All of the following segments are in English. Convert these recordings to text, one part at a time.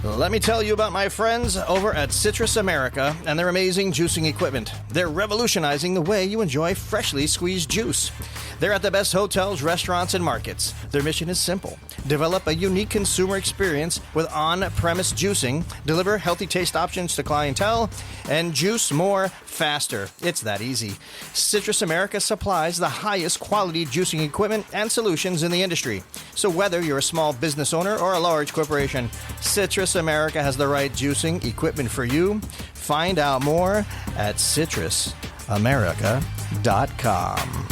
Let me tell you about my friends over at Citrus America and their amazing juicing equipment. They're revolutionizing the way you enjoy freshly squeezed juice. They're at the best hotels, restaurants, and markets. Their mission is simple. Develop a unique consumer experience with on-premise juicing, deliver healthy taste options to clientele, and juice more faster. It's that easy. Citrus America supplies the highest quality juicing equipment and solutions in the industry. So whether you're a small business owner or a large corporation, Citrus America has the right juicing equipment for you. Find out more at citrusamerica.com.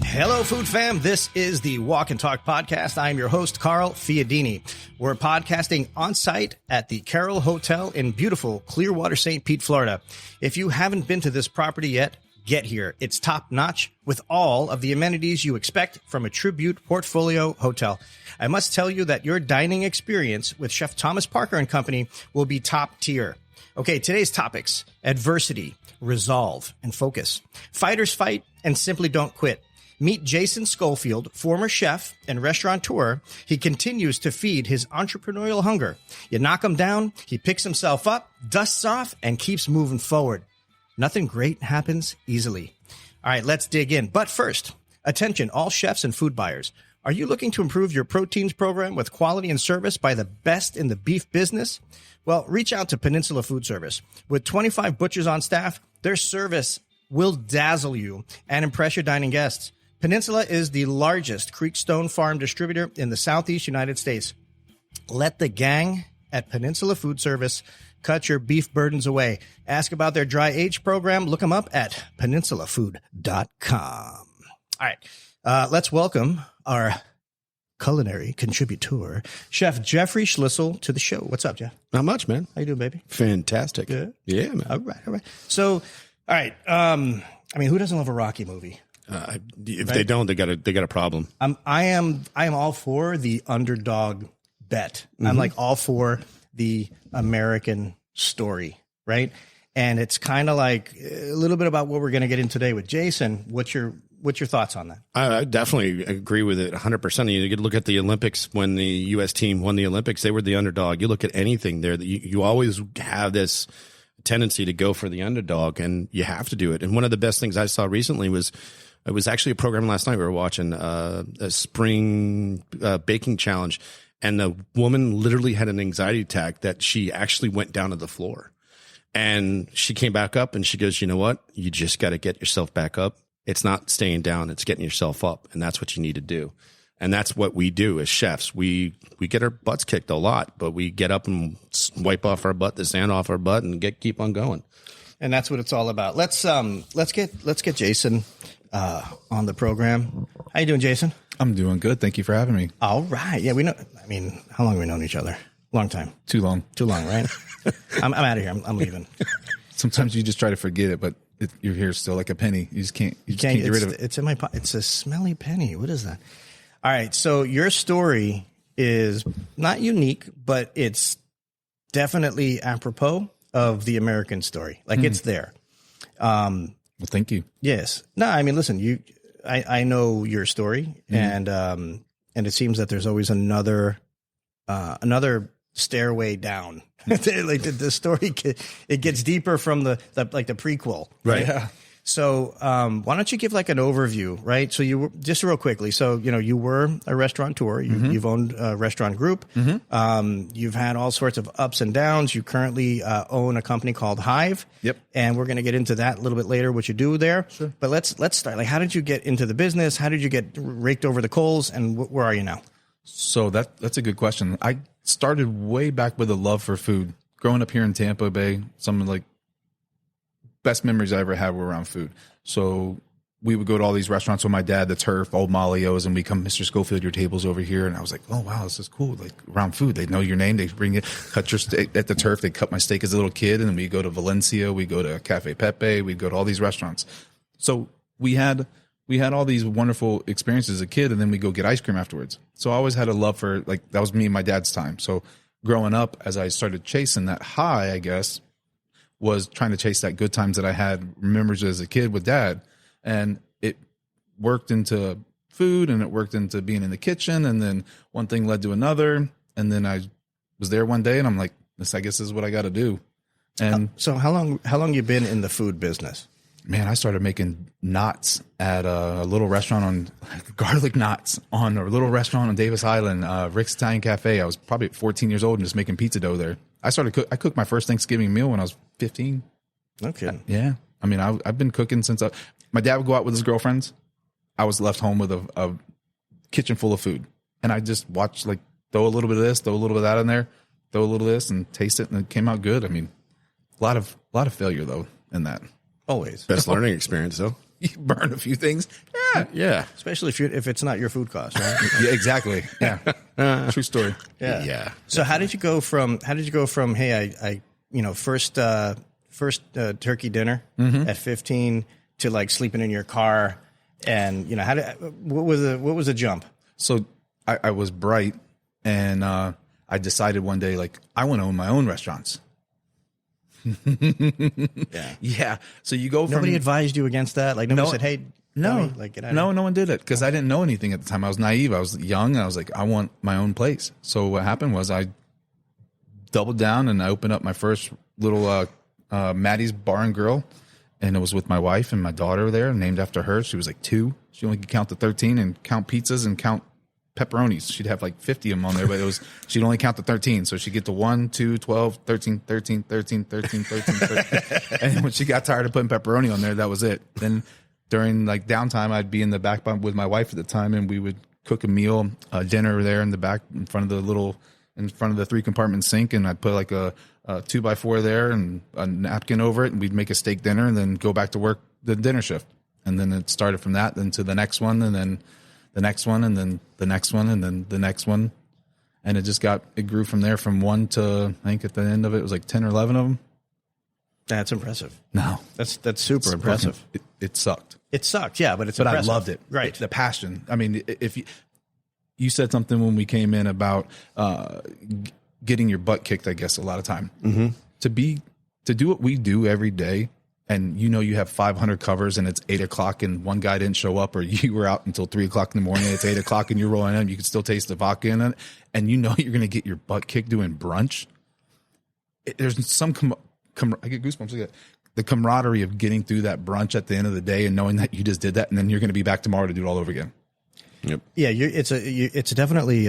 Hello, food fam. This is the Walk and Talk podcast. I am your host, Carl Fiadini. We're podcasting on site at the Carroll Hotel in beautiful Clearwater, St. Pete, Florida. If you haven't been to this property yet, get here. It's top notch with all of the amenities you expect from a Tribute Portfolio hotel. I must tell you that your dining experience with Chef Thomas Parker and Company will be top tier. Okay, today's topics: adversity, resolve, and focus. Fighters fight and simply don't quit. Meet Jason Schofield, former chef and restaurateur. He continues to feed his entrepreneurial hunger. You knock him down, he picks himself up, dusts off, and keeps moving forward. Nothing great happens easily. All right, let's dig in. But first, attention, all chefs and food buyers. Are you looking to improve your proteins program with quality and service by the best in the beef business? Well, reach out to Peninsula Food Service. With 25 butchers on staff, their service will dazzle you and impress your dining guests. Peninsula is the largest Creekstone farm distributor in the Southeast United States. Let the gang at Peninsula Food Service cut your beef burdens away. Ask about their dry age program. Look them up at peninsulafood.com. All right, let's welcome our culinary contributor, Chef Jeffrey Schlissel, to the show. What's up, Jeff? Not much, man. How you doing, baby? Fantastic. Good? Yeah, man. All right. So, all right. I mean, who doesn't love a Rocky movie? If they don't, they got a problem. I am all for the underdog bet. Mm-hmm. I'm like all for the American story, right? And it's kind of like a little bit about what we're going to get in today with Jason. What's your thoughts on that? I definitely agree with it 100%. You could look at the Olympics when the U.S. team won the Olympics. They were the underdog. You look at anything there, you always have this tendency to go for the underdog, and you have to do it. And one of the best things I saw recently was, it was actually a program last night. We were watching a spring baking challenge, and the woman literally had an anxiety attack that she actually went down to the floor. And she came back up and she goes, you know what? You just got to get yourself back up. It's not staying down. It's getting yourself up. And that's what you need to do. And that's what we do as chefs. We get our butts kicked a lot, but we get up and wipe off our butt, the sand off our butt, and keep on going. And that's what it's all about. Let's get Jason on the program. How you doing, Jason? I'm doing good. Thank you for having me. All right. Yeah, we know. I mean, how long have we known each other? Long time. Too long, right? I'm out of here. I'm leaving. Sometimes you just try to forget it, but you're here still like a penny. You can't get rid of it. It's in my pocket. It's a smelly penny. What is that? All right. So your story is not unique, but it's definitely apropos of the American story. Like it's there. Well, thank you. Yes. No, I mean, listen, I know your story, and it seems that there's always another stairway down. Like the story, it gets deeper from the prequel. Right. Yeah. So, why don't you give like an overview, right? So you were, just real quickly. So, you were a restaurateur. You've owned a restaurant group. You've had all sorts of ups and downs. You currently own a company called Hive. Yep. And we're going to get into that a little bit later, what you do there. Sure. But let's start. Like, how did you get into the business? How did you get raked over the coals? And where are you now? So that's a good question. I started way back with a love for food. Growing up here in Tampa Bay, some of like best memories I ever had were around food. So we would go to all these restaurants with my dad, the Turf, Old Malio's, and we come, Mr. Schofield, your table's over here. And I was like, oh, wow, this is cool. Like around food, they know your name. They bring it, cut your steak at the Turf. They cut my steak as a little kid. And then we go to Valencia. We go to Cafe Pepe. We go to all these restaurants. So we had all these wonderful experiences as a kid, and then we go get ice cream afterwards. So I always had a love for, like, that was me and my dad's time. So growing up, as I started chasing that high, I guess, was trying to chase that good times that I had memories as a kid with dad. And it worked into food, and it worked into being in the kitchen. And then one thing led to another. And then I was there one day and I'm like, I guess this is what I got to do. And so how long you been in the food business? Man, I started making knots at a little restaurant on garlic knots on a little restaurant on Davis Island, Rick's Italian Cafe. I was probably 14 years old and just making pizza dough there. I cooked my first Thanksgiving meal when I was 15. Okay. Yeah. I mean, I've been cooking since my dad would go out with his girlfriends. I was left home with a kitchen full of food, and I just watched, like, throw a little bit of this, throw a little bit of that in there, throw a little of this, and taste it, and it came out good. I mean, a lot of failure though in that. Always. Best learning experience though. You burn a few things. Yeah. Especially if it's not your food cost, right? Yeah, exactly. Yeah. True story. Yeah. So how did you go from hey, I first turkey dinner at 15 to like sleeping in your car, and what was the jump? So I was bright, and I decided one day, like, I want to own my own restaurants. Yeah. So you go from, Nobody advised you against that? Like, nobody said, hey, no, like, get out of no here. one did it, because I didn't know anything at the time. I was naive. I was young. And I was like, I want my own place. So what happened was I doubled down and I opened up my first little Maddie's Bar and Grill, and it was with my wife and my daughter there, named after her. She was like 2. She only could count to 13 and count pizzas and count pepperonis. She'd have like 50 of them on there, but she'd only count to 13. So she'd get to 1, 2, 12, 13, 13, 13, 13, 13, 13. And when she got tired of putting pepperoni on there, that was it. Then during like downtime, I'd be in the back with my wife at the time, and we would cook a meal, dinner there in the back in front of the 3-compartment sink. And I'd put like a 2x4 there and a napkin over it, and we'd make a steak dinner and then go back to work the dinner shift. And then it started from that, then to the next one, and then the next one, and then the next one, and then the next one. And it grew from there, from 1 to, I think at the end of it was like 10 or 11 of them. That's impressive. No. That's super impressive. It sucked. It sucked, yeah, but impressive. I loved it. Right. The passion. I mean, if you said something when we came in about getting your butt kicked, I guess, a lot of time. Mm-hmm. To do what we do every day, and you have 500 covers and it's 8 o'clock and one guy didn't show up, or you were out until 3 o'clock in the morning, it's 8 o'clock and you're rolling in, you can still taste the vodka in it, and you're going to get your butt kicked doing brunch. There's some, I get goosebumps. Look at that. The camaraderie of getting through that brunch at the end of the day and knowing that you just did that, and then you're going to be back tomorrow to do it all over again. Yep. Yeah, it's definitely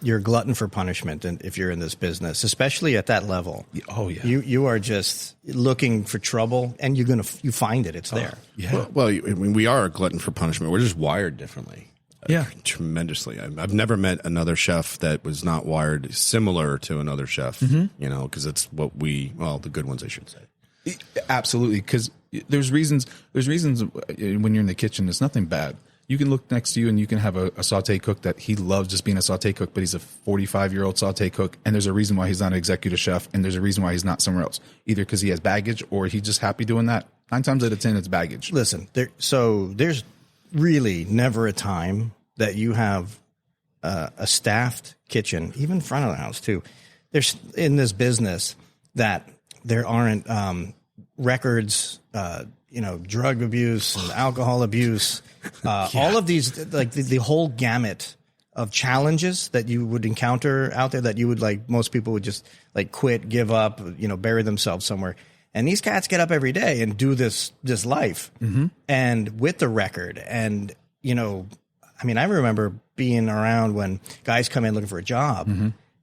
you're a glutton for punishment, and if you're in this business, especially at that level. Oh yeah, you are just looking for trouble, and you find it. It's there. Yeah. Well, we are a glutton for punishment. We're just wired differently. Yeah, tremendously. I've never met another chef that was not wired similar to another chef. Mm-hmm. Because it's what the good ones, I should say. Absolutely, because there's reasons when you're in the kitchen. It's nothing bad. You can look next to you and you can have a saute cook that he loves just being a saute cook, but he's a 45-year-old saute cook, and there's a reason why he's not an executive chef, and there's a reason why he's not somewhere else, either because he has baggage or he's just happy doing that. 9 times out of 10, it's baggage. Listen, there's really never a time that you have a staffed kitchen, even front of the house too. There's in this business that there aren't records, drug abuse and alcohol abuse, all of these, like the whole gamut of challenges that you would encounter out there that you would, like, most people would just like quit, give up, bury themselves somewhere. And these cats get up every day and do this life, and with the record. And, I remember being around when guys come in looking for a job,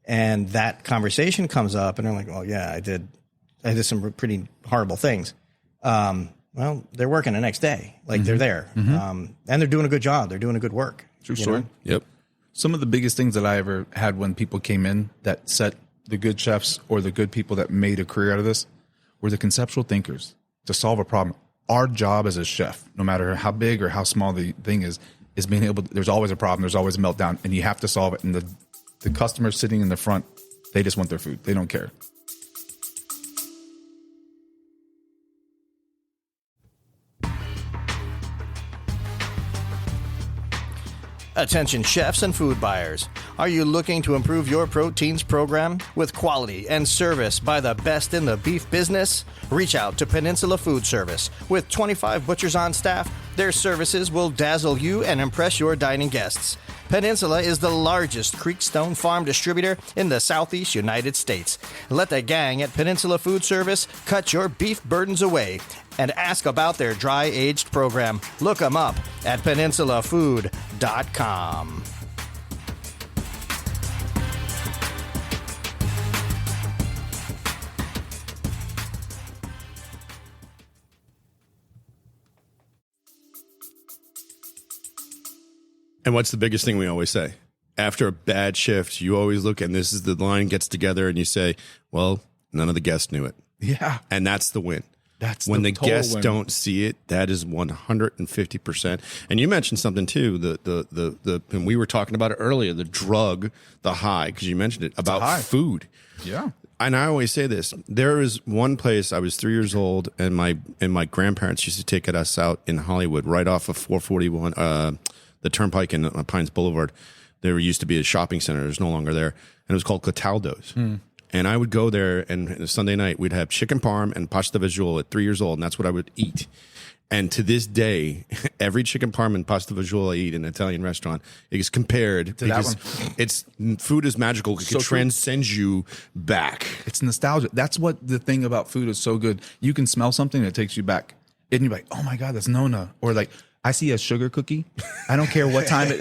and that conversation comes up, and they're like, "Oh yeah, I did some pretty horrible things." Well, they're working the next day. Like, they're there. And they're doing a good job. They're doing a good work. True story. Yep. Some of the biggest things that I ever had when people came in that set the good chefs or the good people that made a career out of this were the conceptual thinkers to solve a problem. Our job as a chef, no matter how big or how small the thing is being able to, there's always a problem. There's always a meltdown, and you have to solve it. And the customers sitting in the front, they just want their food. They don't care. Attention chefs and food buyers. Are you looking to improve your proteins program with quality and service by the best in the beef business? Reach out to Peninsula Food Service. With 25 butchers on staff, their services will dazzle you and impress your dining guests. Peninsula is the largest Creekstone farm distributor in the Southeast United States. Let the gang at Peninsula Food Service cut your beef burdens away and ask about their dry-aged program. Look them up at peninsulafood.com. And what's the biggest thing we always say? After a bad shift, you always look, and this is the line gets together, and you say, well, none of the guests knew it. Yeah. And that's the win. That's when the guests win. don't see it, that is 150%. And you mentioned something too, and we were talking about it earlier, the drug, the high, because you mentioned it, about food. Yeah. And I always say this. There is one place, I was 3 years old, and my grandparents used to take us out in Hollywood, right off of 441, the Turnpike in Pines Boulevard. There used to be a shopping center. It's no longer there. And it was called Cataldo's. And I would go there, and Sunday night, we'd have chicken parm and pasta visual at 3 years old, and that's what I would eat. And to this day, every chicken parm and pasta visual I eat in an Italian restaurant is compared to that one. It's food is magical. It can transcend you back. It's nostalgia. That's what the thing about food is so good. You can smell something that takes you back. And you're like, oh my God, that's Nona. Or like, I see a sugar cookie. I don't care what time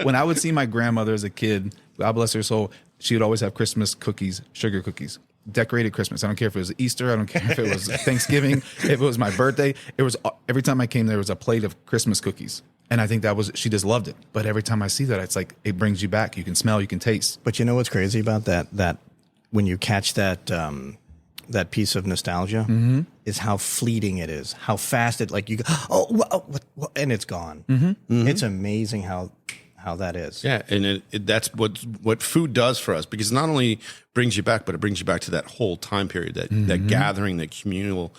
when I would see my grandmother as a kid, God bless her soul, she would always have Christmas cookies, sugar cookies, decorated Christmas. I don't care if it was Easter. I don't care if it was Thanksgiving, if it was my birthday. It was every time I came, there was a plate of Christmas cookies. And I think she just loved it. But every time I see that, it's like, it brings you back. You can smell, you can taste. But you know what's crazy about that when you catch that piece of nostalgia is how fleeting it is, how fast it, like you go, and it's gone. It's amazing how that is. Yeah, and that's what food does for us, because it not only brings you back, but it brings you back to that whole time period, that gathering, that communal,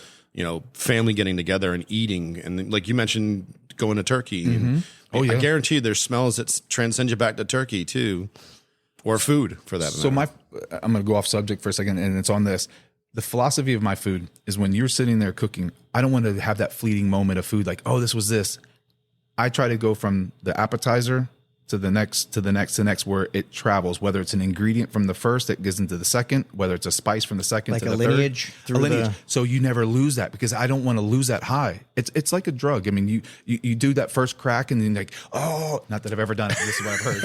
family getting together and eating, and like you mentioned, going to Turkey. And I guarantee you, there's smells that transcend you back to Turkey too, or food for that matter. So I'm going to go off subject for a second, and it's on this. The philosophy of my food is when you're sitting there cooking, I don't want to have that fleeting moment of food like, oh, this was this. I try to go from the appetizer to the next, where it travels, whether it's an ingredient from the first that gets into the second, whether it's a spice from the second like to the lineage third. A lineage. So you never lose that, because I don't want to lose that high. It's like a drug. I mean, you do that first crack and then like, oh, not that I've ever done it. This is what I've heard.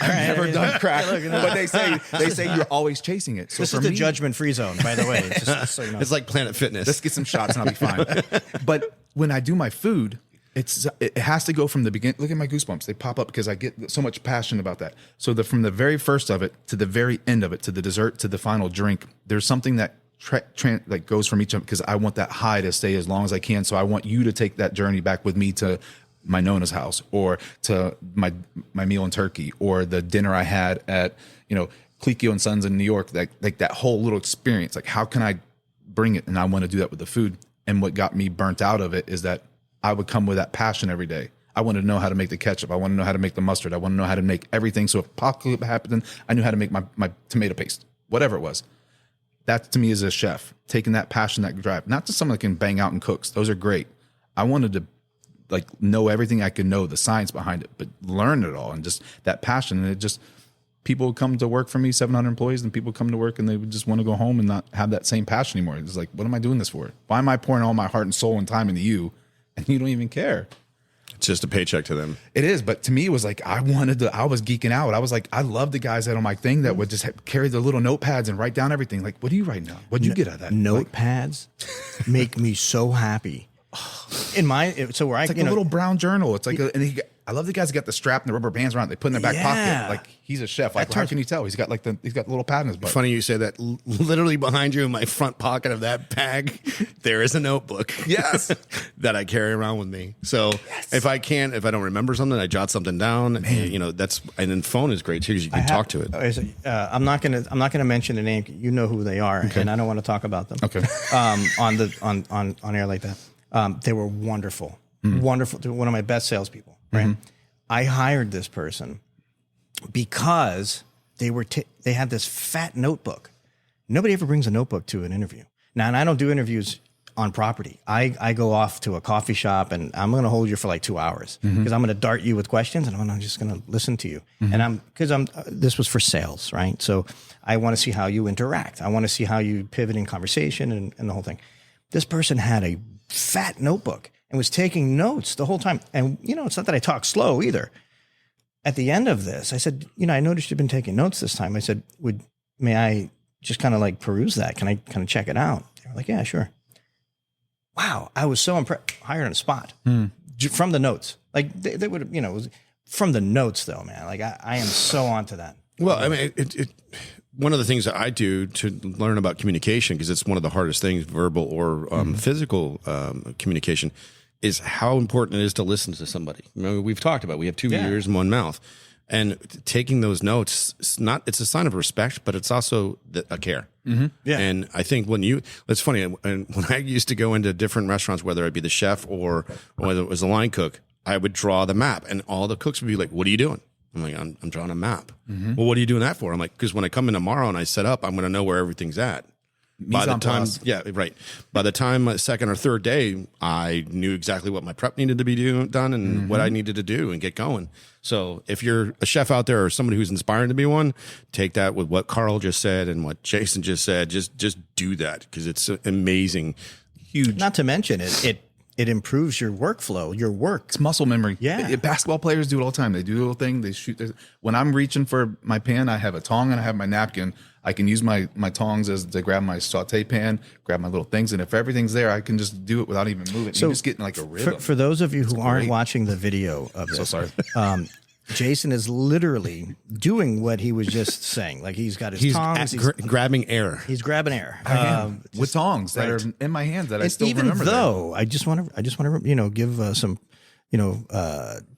I've never done crack, but they say you're always chasing it. So this is the judgment-free zone, by the way. Just so you know. It's like Planet Fitness. Let's get some shots and I'll be fine. But when I do my food, it has to go from the beginning. Look at my goosebumps; they pop up because I get so much passion about that. So from the very first of it to the very end of it, to the dessert, to the final drink, there's something that goes from each of them, because I want that high to stay as long as I can. So I want you to take that journey back with me to my Nona's house, or to my meal in Turkey, or the dinner I had at Clicchio and Sons in New York. Like that whole little experience. Like, how can I bring it? And I want to do that with the food. And what got me burnt out of it is that I would come with that passion every day. I wanted to know how to make the ketchup. I want to know how to make the mustard. I want to know how to make everything. So if apocalypse happened, I knew how to make my tomato paste, whatever it was. That to me is a chef, taking that passion, that drive. Not just someone that can bang out and cooks. Those are great. I wanted to know everything I could know, the science behind it, but learn it all, and just that passion. And it just, people would come to work for me, 700 employees, and people come to work and they would just want to go home and not have that same passion anymore. It's like, what am I doing this for? Why am I pouring all my heart and soul and time into you? And you don't even care. It's just a paycheck to them. It is. But to me, it was like, I was geeking out. I was like, I love the guys that on my thing that would just carry the little notepads and write down everything. Like, what are you writing down? What'd you get out of that? Notepads make me so happy. It's like a little brown journal. It's like, I love the guys that got the strap and the rubber bands around it. They put in their back pocket. Like, he's a chef. Like, how can you tell? He's got a little pad in his butt. Funny you say that. Literally behind you in my front pocket of that bag, there is a notebook. Yes. That I carry around with me. So if I don't remember something, I jot something down. And then phone is great too, because you can talk to it. I'm not gonna mention the name. You know who they are, and I don't want to talk about them. Okay. On air like that. They were wonderful. Wonderful. One of my best salespeople. Right. I hired this person because they had this fat notebook. Nobody ever brings a notebook to an interview. Now, and I don't do interviews on property. I go off to a coffee shop and I'm going to hold you for like 2 hours because I'm going to dart you with questions and I'm just going to listen to you. And this was for sales, right? So I want to see how you interact. I want to see how you pivot in conversation and the whole thing. This person had a fat notebook and was taking notes the whole time. And, it's not that I talk slow either. At the end of this, I said, I noticed you've been taking notes this time. I said, may I just kind of like peruse that? Can I kind of check it out? They were like, yeah, sure. Wow. I was so impressed. Hired on the spot from the notes. Like they would have, it was from the notes though, man. Like I am so onto that. Well, I mean, one of the things that I do to learn about communication, because it's one of the hardest things, verbal or physical communication, is how important it is to listen to somebody. We've talked about, we have two ears and one mouth. And taking those notes, it's a sign of respect, but it's also a care. Yeah. And I think it's funny, when I used to go into different restaurants, whether it be the chef or whether it was a line cook, I would draw the map and all the cooks would be like, what are you doing? I'm like, I'm drawing a map. Well, what are you doing that for? I'm like, because when I come in tomorrow and I set up, I'm going to know where everything's at. By the time, By the time second or third day, I knew exactly what my prep needed to be done and what I needed to do and get going. So if you're a chef out there or somebody who's inspiring to be one, take that with what Carl just said and what Jason just said. Just do that because it's amazing, huge. Not to mention it improves your workflow, your work. It's muscle memory. Yeah. Basketball players do it all the time. They do a little thing. They shoot. When I'm reaching for my pan, I have a tong and I have my napkin. I can use my tongs to grab my saute pan, grab my little things. And if everything's there, I can just do it without even moving. So you just get in like a rhythm. For those of you who aren't watching the video of this, so sorry. Jason is literally doing what he was just saying. Like he's got his tongs. He's grabbing air. He's grabbing air with tongs that are in my hands that I still remember. Even though I just want to give some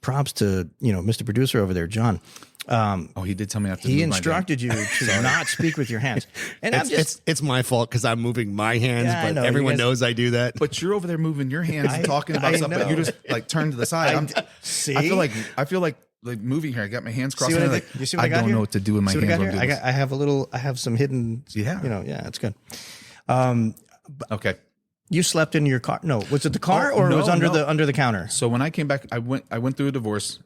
props to Mr. Producer over there, John. He did tell me after he instructed you to not speak with your hands, and it's my fault because I'm moving my hands, but everyone knows I do that. But you're over there moving your hands and talking about stuff, but you just like turn to the side. I feel like moving here. I got my hands crossed. You see what I got don't here? know what to do with my hands. I have some hidden. Yeah, it's good. Okay. You slept in your car? No, was it the car or it was under the counter? So when I came back, I went through a divorce.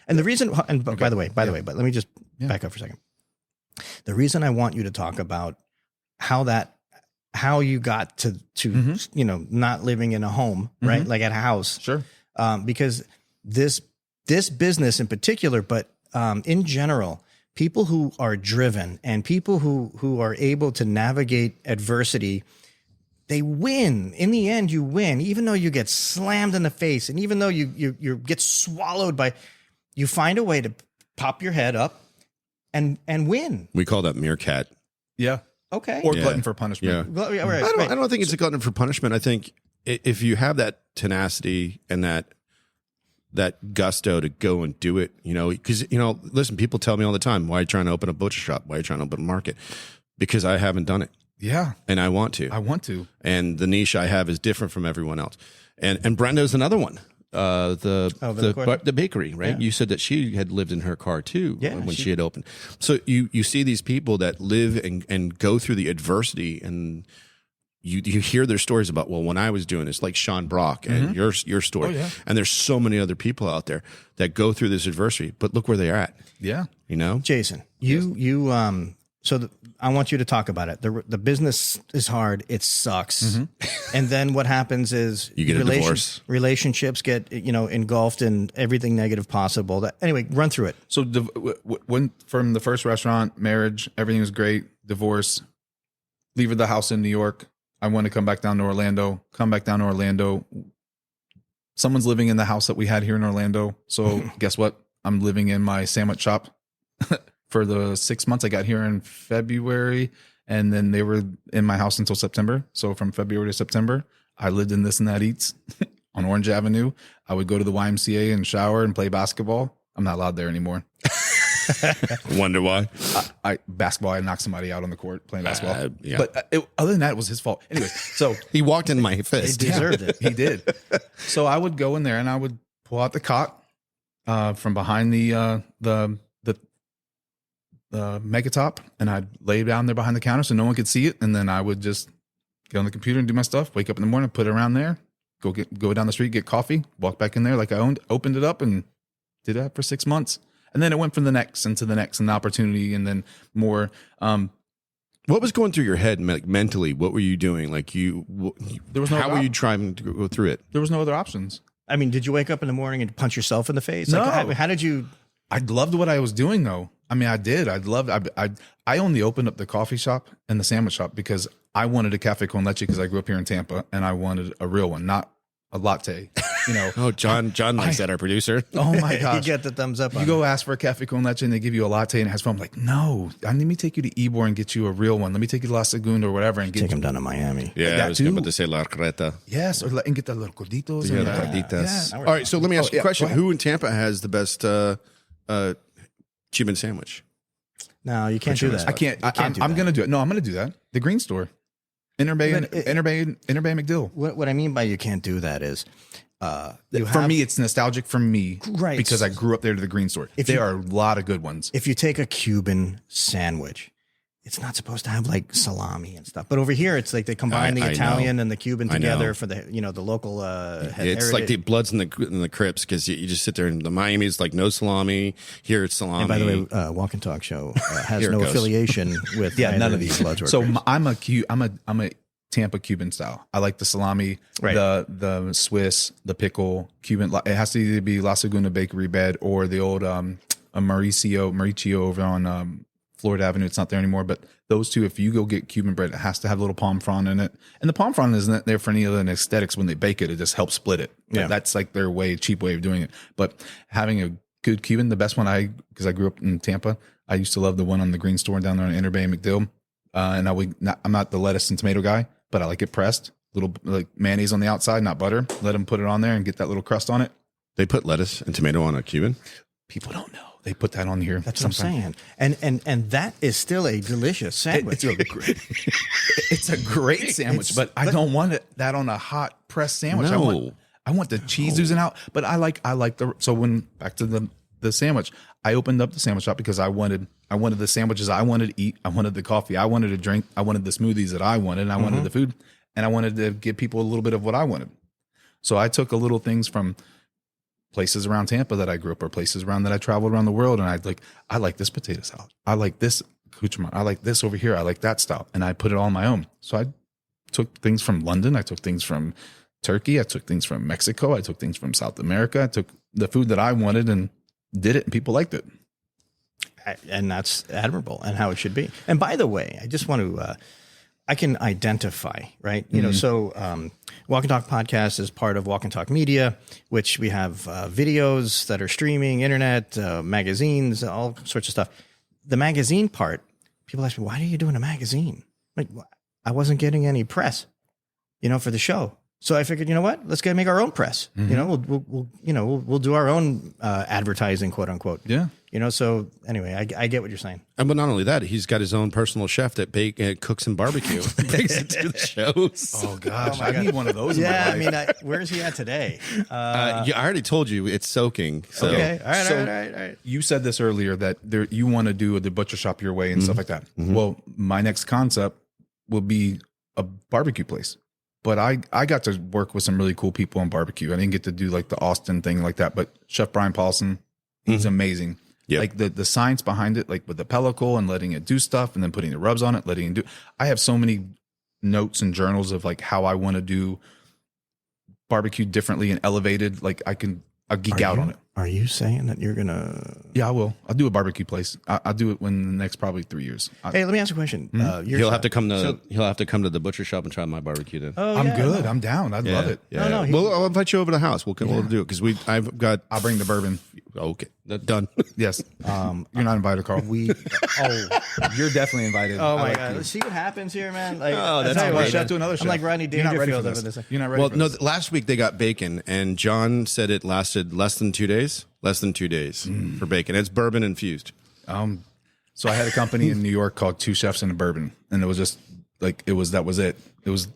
And the reason, by the way, but let me just back up for a second. The reason I want you to talk about how you got to not living in a home, right? Like at a house. Sure. Because this business in particular, but in general, people who are driven and people who are able to navigate adversity, they win. In the end, you win, even though you get slammed in the face, and even though you get swallowed by. You find a way to pop your head up and win. We call that meerkat. Yeah. Okay. Or glutton for punishment. Yeah. I don't think it's a glutton for punishment. I think if you have that tenacity and that gusto to go and do it, because, listen, people tell me all the time, why are you trying to open a butcher shop? Why are you trying to open a market? Because I haven't done it. Yeah. And I want to. And the niche I have is different from everyone else. And Brenda's another one. The bakery, right? Yeah. You said that she had lived in her car too when she had opened. So you see these people that live and go through the adversity, and you hear their stories about, well, when I was doing this, like Sean Brock and your story. Oh, yeah. And there's so many other people out there that go through this adversity, but look where they're at. Yeah. Jason, I want you to talk about it. The business is hard. It sucks. And then what happens is you get a divorce. Relationships get, engulfed in everything negative possible. Anyway, run through it. So when from the first restaurant, marriage, everything was great. Divorce, leaving the house in New York. I want to come back down to Orlando. Someone's living in the house that we had here in Orlando. So guess what? I'm living in my sandwich shop. For the 6 months I got here in February, and then they were in my house until September. So from February to September, I lived in This and That Eats on Orange Avenue. I would go to the YMCA and shower and play basketball. I'm not allowed there anymore. Wonder why? Basketball, I knocked somebody out on the court playing basketball. Yeah. But other than that, it was his fault. Anyway, so he walked in my fist. He deserved it. He did. So I would go in there and I would pull out the cot. from behind the mega top, and I'd lay down there behind the counter so no one could see it, and then I would just get on the computer and do my stuff. Wake up in the morning, put it around there, go down the street, get coffee, walk back in there like I opened it up, and did that for 6 months. And then it went from the next and to the next and the opportunity, and then more. What was going through your head mentally? What were you doing? Like there was no. How were you trying to go through it? There was no other options. I mean, did you wake up in the morning and punch yourself in the face? No. Like, how did you? I loved what I was doing, though. I mean, I did. I only opened up the coffee shop and the sandwich shop because I wanted a cafe con leche because I grew up here in Tampa, and I wanted a real one, not a latte. You know. Oh, John likes that, our producer. Oh my gosh, You get the thumbs up. You go ask for a cafe con leche and they give you a latte and it has foam. I'm like, no, let me take you to Ybor and get you a real one. Let me take you to La Segunda or whatever and Take them down to Miami. Yeah, that I was too. about to say La Carreta. Yes, and get the little gorditos. Yeah, and the carditas. Yeah. All right, so let me ask you a question. go ahead. Who in Tampa has the best Cuban sandwich? No, you can't do that. I can't. I'm going to do it. No, I'm going to do that. The Green Store, Interbay McDill. What I mean by you can't do that is, For me, it's nostalgic for me, Right. Because I grew up there to the Green Store. There are a lot of good ones. if you take a Cuban sandwich, it's not supposed to have like salami and stuff. But over here, it's like they combine the I Italian know. and the Cuban I know. together for the the local. It's like the Bloods and the Crips, because you just sit there and the Miami is like no salami. Here it's salami. And by the way, Walk and Talk Show has Here it no goes. affiliation with None of these. Bloods or So Crips. I'm a Tampa Cuban style. I like the salami, Right. the Swiss, the pickle, Cuban. It has to either be La Segunda Bakery Bed or the old Mauricio over on Florida Avenue. It's not there anymore, but those two, if you go get Cuban bread, it has to have a little palm frond in it. And the palm frond isn't there for any other than aesthetics. When they bake it, it just helps split it. Yeah. That's like their cheap way of doing it. But having a good Cuban, the best one because I grew up in Tampa, I used to love the one on the Green Store down there on Interbay and McDill. And I'm not the lettuce and tomato guy, but I like it pressed. Little like mayonnaise on the outside, not butter. Let them put it on there and get that little crust on it. They put lettuce and tomato on a Cuban. People don't know. They put that on here. That's what I'm saying. And that is still a delicious sandwich. It's a great sandwich, but I don't want that on a hot pressed sandwich. No. I want the cheese oozing out. But I like so when back to the sandwich, I opened up the sandwich shop because I wanted the sandwiches I wanted to eat. I wanted the coffee I wanted to drink. I wanted the smoothies that I wanted. And I wanted the food, and I wanted to give people a little bit of what I wanted. So I took a little things from places around Tampa that I grew up, or places around that I traveled around the world. And I like this potato salad. I like this accoutrement. I like this over here. I like that style. And I put it all on my own. So I took things from London. I took things from Turkey. I took things from Mexico. I took things from South America. I took the food that I wanted and did it, and people liked it. And that's admirable and how it should be. And by the way, I just want to, I can identify, right? So Walk and Talk Podcast is part of Walk and Talk Media, which we have videos that are streaming, internet, magazines, all sorts of stuff. The magazine part, people ask me, why are you doing a magazine? Like, I wasn't getting any press, for the show. So I figured, you know what? Let's make our own press. We'll do our own advertising, quote unquote. Yeah. So anyway, I get what you're saying. And but not only that, he's got his own personal chef that cooks and barbecue. Brings it to the shows. Oh gosh, I need one of those. Yeah, in my life. where's he at today? I already told you it's soaking. So. Okay, all right, So- all right. You said this earlier that you want to do the butcher shop your way and stuff like that. Well, my next concept will be a barbecue place. But I got to work with some really cool people on barbecue. I didn't get to do like the Austin thing like that, but Chef Brian Paulson, he's amazing. Yep. Like the science behind it, like with the pellicle and letting it do stuff and then putting the rubs on it, letting it do. I have so many notes and journals of like how I want to do barbecue differently and elevated. Like I'll geek out on it. Are you saying that you're gonna? Yeah, I will. I'll do a barbecue place. I'll do it in the next probably 3 years. Hey, let me ask you a question. He'll have to come to the butcher shop and try my barbecue then. I'm good. I'm down. I'd love it. Yeah. No, Well, I'll invite you over to the house. We'll do it because I've got. I'll bring the bourbon. Okay, done. Yes. You're not invited, Carl. You're definitely invited. Oh I my like God! you. Let's see what happens here, man. Like, Oh, that's I tell you great. what, Chef to another I'm chef. like Rodney You're not ready for Dangerfield over this. this. You're not ready Well, for no. this. Last week they got bacon, and John said it lasted less than 2 days. Less than 2 days for bacon. It's bourbon infused. So I had a company in New York called Two Chefs and a Bourbon, and it was just like that was it. It was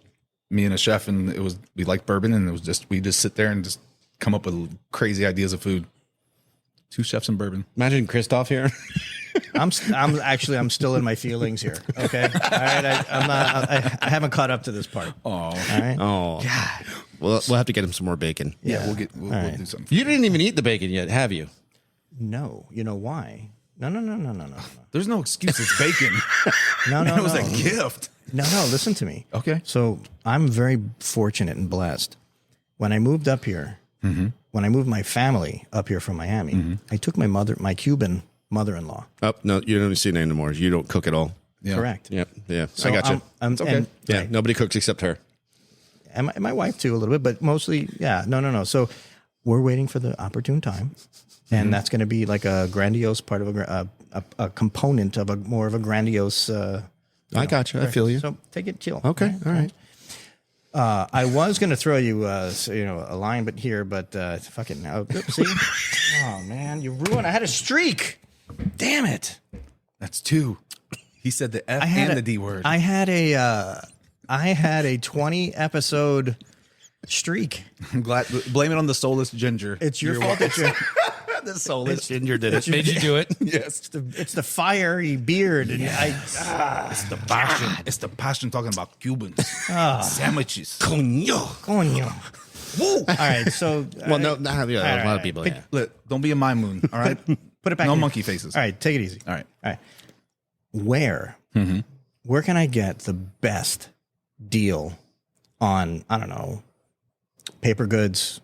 me and a chef, and we liked bourbon, and we just sit there and just come up with crazy ideas of food. 2 chefs and bourbon. Imagine Christoph here. I'm still in my feelings here. Okay. All right. I haven't caught up to this part. Oh, All right. Oh, God. We'll have to get him some more bacon. yeah. We'll do something. You didn't even eat the bacon yet, have you? No. You know why? No. There's no excuse. It's bacon. No. It was a gift. No. Listen to me. Okay. So I'm very fortunate and blessed. When I moved up here, when I moved my family up here from Miami, I took my Cuban mother-in-law. Oh, no, you don't see it anymore. You don't cook at all. Yeah. Correct. Yeah. So I got you. It's okay. Yeah, nobody cooks except her. And my wife too, a little bit, but mostly, yeah. No. So we're waiting for the opportune time, and that's going to be like a grandiose part of a component of more of a grandiose. I got you. I feel you. So take it chill. Okay. All right. I was going to throw you, a line, but fuck it now. See? Oh man, you ruined. I had a streak. Damn it. That's 2. He said the F and the D word. I had a 20 episode streak. I'm glad. Blame it on the soulless ginger. It's your fault that you're. The soulless ginger did it. Made you do it. Yes. It's the fiery beard, and It's the passion. It's the passion talking about Cubans. Sandwiches. Coño. Woo! All right, so Well, no, not have you. A lot of people. Yeah. Look, don't be a my moon. All right. put it back. No in. monkey faces. All right, take it easy. All right. Where can I get the best deal on, I don't know, paper goods?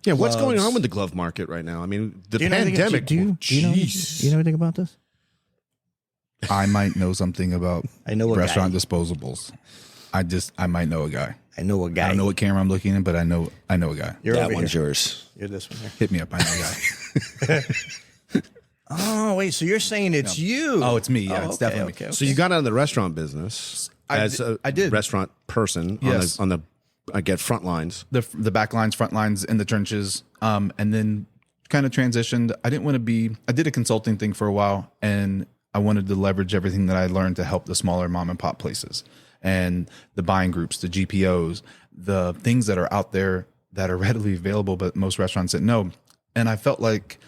Yeah. What's going on with the glove market right now? I mean, the pandemic. Do you know anything about this? I might know something about I know a restaurant guy. disposables. I might know a guy. I know a guy. I don't know what camera I'm looking at, but I know a guy. You're That over one's here. yours. You're this one here. Hit me up. I know a guy. Oh, wait, so you're saying it's you? Oh, it's me. Yeah, Oh, it's okay, definitely okay. me. So you got out of the restaurant business as I did. restaurant person Yes. on the I get front lines. The back lines, front lines, in the trenches, and then kind of transitioned. I didn't want to be. I did a consulting thing for a while, and I wanted to leverage everything that I learned to help the smaller mom and pop places and the buying groups, the GPOs, the things that are out there that are readily available, but most restaurants didn't know. And I felt like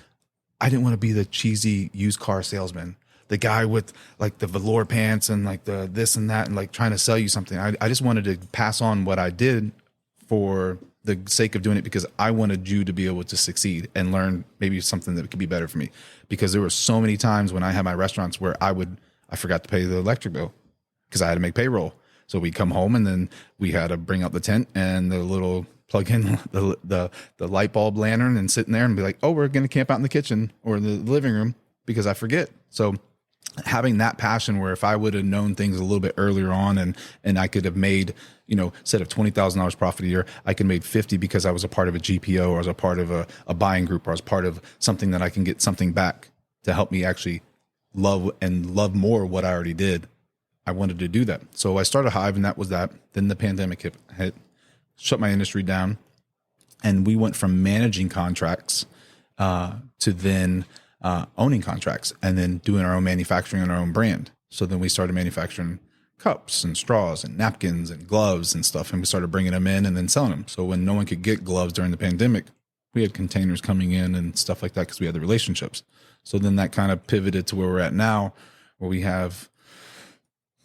I didn't want to be the cheesy used car salesman, the guy with like the velour pants and like the this and that and like trying to sell you something. I just wanted to pass on what I did for the sake of doing it because I wanted you to be able to succeed and learn maybe something that could be better for me. Because there were so many times when I had my restaurants where I forgot to pay the electric bill because I had to make payroll. So we'd come home and then we had to bring out the tent and the little plug in the light bulb lantern and sit in there and be like, oh, we're going to camp out in the kitchen or the living room because I forget. So having that passion where if I would have known things a little bit earlier on and I could have made, instead of $20,000 profit a year, I could made 50 because I was a part of a GPO or I was a part of a buying group or I was part of something that I can get something back to help me actually love more what I already did. I wanted to do that. So I started Hive and that was that. Then the pandemic hit, shut my industry down. And we went from managing contracts to then owning contracts and then doing our own manufacturing on our own brand. So then we started manufacturing cups and straws and napkins and gloves and stuff. And we started bringing them in and then selling them. So when no one could get gloves during the pandemic, we had containers coming in and stuff like that because we had the relationships. So then that kind of pivoted to where we're at now, where we have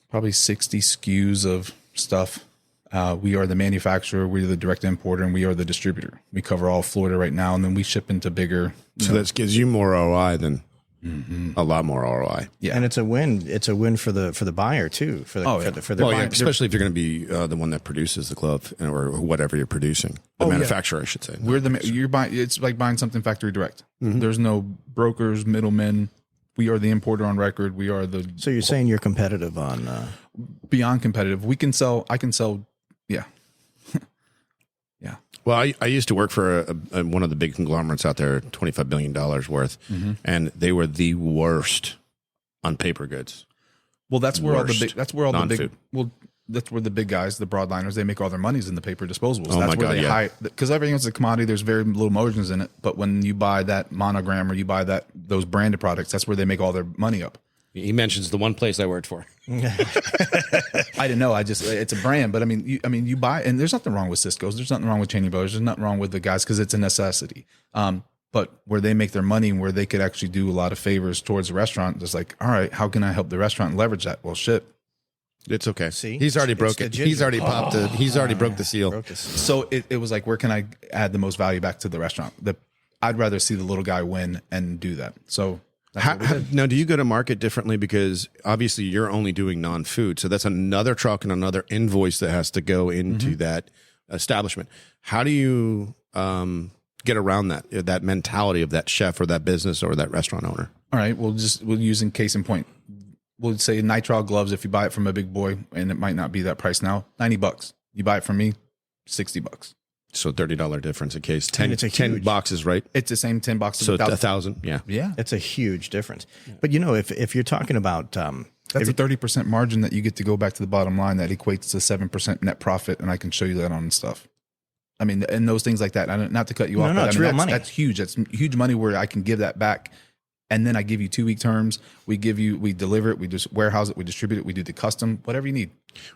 probably 60 SKUs of stuff. We are the manufacturer, we're the direct importer, and we are the distributor. We cover all Florida right now, and then we ship into bigger. So that gives you more ROI than a lot more ROI. Yeah, and it's a win. It's a win for the buyer too. For the Well, buyer. yeah, especially if you're going to be the one that produces the glove or whatever you're producing, the manufacturer, I should say. you're buying. It's like buying something factory direct. There's no brokers, middlemen. We are the importer on record. We are the. So you're saying you're competitive on beyond competitive. We can sell. I can sell. Yeah. Yeah. Well, I used to work for one of the big conglomerates out there, $25 billion worth, and they were the worst on paper goods. Well, that's where all the Worst. big. That's where all the Non-food. big. Well, that's where the big guys, the broadliners, they make all their monies in the paper disposables. Oh, That's my where God, they yeah. hire because everything else is a commodity. There's very little margins in it. But when you buy that monogram or you buy those branded products, that's where they make all their money up. He mentions the one place I worked for. I didn't know. It's a brand, but I mean, you buy, and there's nothing wrong with Cisco's. There's nothing wrong with Cheney Brothers. There's nothing wrong with the guys because it's a necessity. But where they make their money and where they could actually do a lot of favors towards the restaurant, it's like, all right, how can I help the restaurant leverage that? Well, shit. It's okay. See? He's already broke the it. ginger. He's already popped it. He's already broke the seal. So it was like, where can I add the most value back to the restaurant? I'd rather see the little guy win and do that. So that's what we did. Now, do you go to market differently? Because obviously you're only doing non-food. So that's another truck and another invoice that has to go into that establishment. How do you get around that mentality of that chef or that business or that restaurant owner? All right, we'll use in case in point. We'll say nitrile gloves. If you buy it from a big boy, and it might not be that price now, $90. You buy it from me, $60. So $30 difference a case. 10, it's a 10 huge- boxes, right? It's the same 10 boxes. So 1,000. Yeah. Yeah, It's a huge difference. But if you're talking about that's a 30% margin that you get to go back to the bottom line. That equates to 7% net profit, and I can show you that on stuff. I mean, and those things like that. Not to cut you off, but it's I mean, real money. That's huge. That's huge money where I can give that back. And then I give you 2-week terms. We deliver it. We just warehouse it. We distribute it. We do the custom, whatever you need.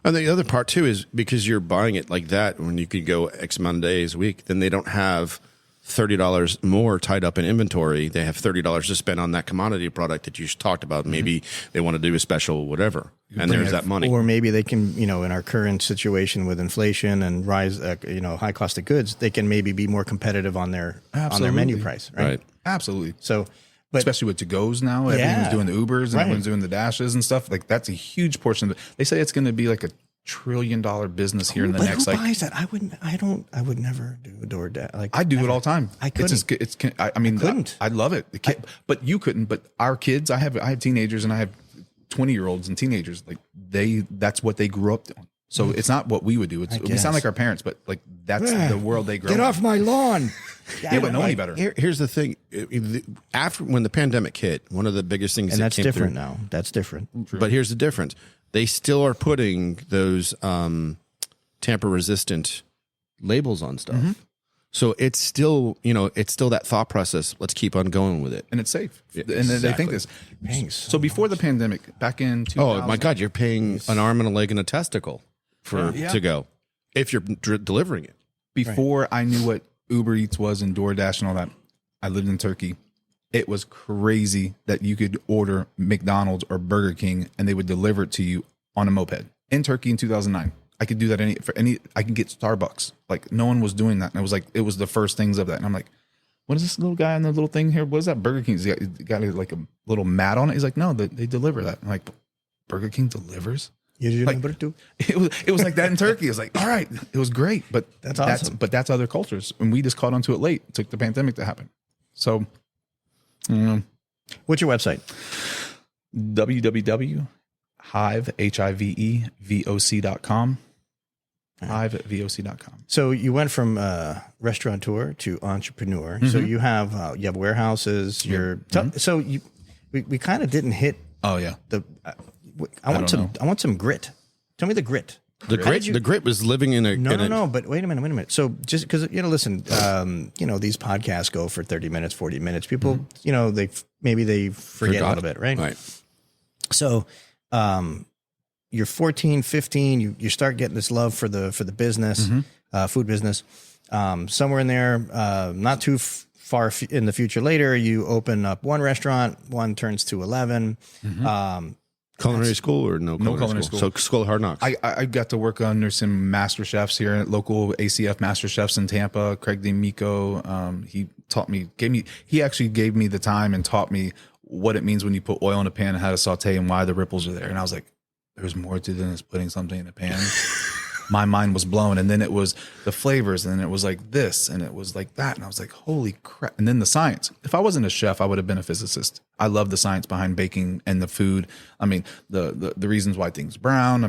And the other part too is because you're buying it like that, when you could go X amount of days a week, then they don't have $30 more tied up in inventory. They have $30 to spend on that commodity product that you just talked about. Maybe they want to do a special, whatever. And there's that money. Or maybe they can, in our current situation with inflation and rise, high cost of goods, they can maybe be more competitive on their menu price, right? Absolutely. So, but especially with to-goes now, everyone's doing the Ubers and everyone's doing the Dashes and stuff. Like that's a huge portion of it. They say it's going to be like $1 trillion business here in the next. Who buys that? I would never do a DoorDash. Like I do it all the time. I couldn't. Couldn't. I love it. But you couldn't. But our kids, I have teenagers and I have 20-year-olds and teenagers. Like that's what they grew up on. So it's not what we would do. We sound like our parents, but like that's the world they grow up. Get off my lawn. Yeah, but know any better. Here's the thing: after when the pandemic hit, one of the biggest things and that that's came different through, now. That's different. But here's the difference: they still are putting those tamper-resistant labels on stuff. So it's still, it's still that thought process. Let's keep on going with it, and it's safe. Yeah, and they think this. So before the pandemic, back in 2000, oh my God, you're paying an arm and a leg and a testicle to go if you're delivering it. Before I knew what Uber Eats was and DoorDash and all that, I lived in Turkey. It was crazy that you could order McDonald's or Burger King and they would deliver it to you on a moped in Turkey in 2009. I could do that I can get Starbucks. Like no one was doing that. And it was the first things of that. And I'm like, what is this little guy on the little thing here? What is that? Burger King? He's got like a little mat on it. He's like, no, they deliver that. I'm like, Burger King delivers? Like, it was like that in Turkey. It was like, all right, it was great, but that's awesome. But that's other cultures, and we just caught onto it late. It took the pandemic to happen. So, what's your website? www.hivevoc.com. Hivevoc.com. So you went from restaurateur to entrepreneur. So you have warehouses. So we kind of didn't hit. Oh yeah. I want some grit. Tell me the grit. The grit was living in a no. But wait a minute. So just because listen, these podcasts go for 30 minutes, 40 minutes. People, they forget a little bit, right? So, you're 14, 15. You start getting this love for the business, food business. Somewhere in there, not too far in the future. Later, you open up one restaurant. One turns to 11. Culinary school or no culinary school? So School of Hard Knocks. I got to work under some master chefs here, local ACF master chefs in Tampa, Craig D'Amico. He taught me, he actually gave me the time and taught me what it means when you put oil in a pan and how to saute and why the ripples are there. And I was like, there's more to than just putting something in a pan. My mind was blown. And then it was the flavors, and then it was like this, and it was like that. And I was like, holy crap. And then the science. If I wasn't a chef, I would have been a physicist. I love the science behind baking and the food. I mean, the reasons why things brown.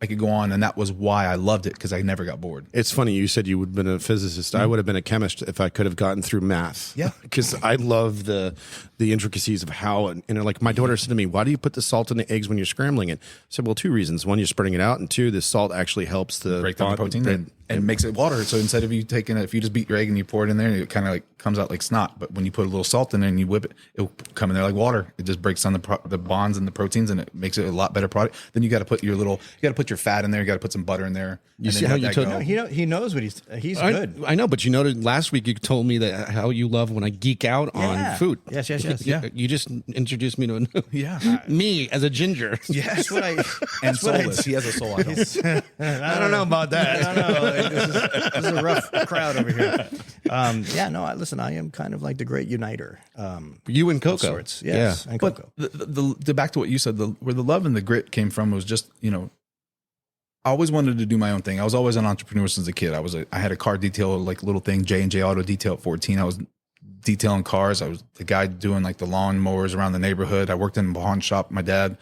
I could go on, and that was why I loved it, because I never got bored. It's funny you said you would have been a physicist. I would have been a chemist if I could have gotten through math. Yeah, because I love the intricacies of how. And like my daughter said to me, "Why do you put the salt in the eggs when you're scrambling it?" I said, "Well, two reasons. One, you're spreading it out, and two, the salt actually helps the break down the protein and makes it water. So instead of you taking it, if you just beat your egg and you pour it in there, it kind of like comes out like snot. But when you put a little salt in there and you whip it, it'll come in there like water. It just breaks down the bonds and the proteins, and it makes it a lot better product. Then you got to put your fat in there. You got to put some butter in there. You see how you told No, he knows what he's good. I know, but you noted last week you told me that how you love when I geek out on food. Yes. Yeah. You just introduced me to Yeah. me as a ginger. That's what I. And soulless. He has a soul. I don't know about that. I don't know. This is a rough crowd over here. Listen, I am kind of like the great uniter. You and Coco. Sorts. Yes, Yeah. and But Coco. the back to what you said, where the love and the grit came from was just, I always wanted to do my own thing. I was always an entrepreneur since a kid. I had a car detail, like little thing, J&J Auto Detail at 14. I was detailing cars. I was the guy doing like the lawn mowers around the neighborhood. I worked in a pawn shop. My dad,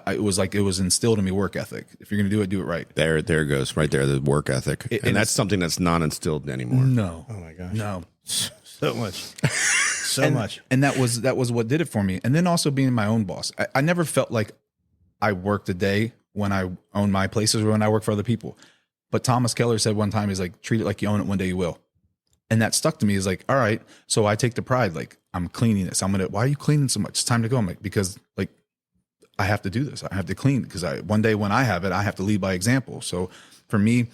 it was instilled in me work ethic. If you're going to do it right. There it goes right there, the work ethic. And that's something that's not instilled anymore. No. Oh my gosh. No. So much. So much. And that was what did it for me. And then also being my own boss. I never felt like I worked a day when I own my places or when I work for other people. But Thomas Keller said one time, he's like, treat it like you own it, one day you will. And that stuck to me. Is like, all right, so I take the pride, like I'm cleaning this. why are you cleaning so much? It's time to go. I'm like, because like I have to do this. I have to clean because one day when I have it, I have to lead by example. So for me,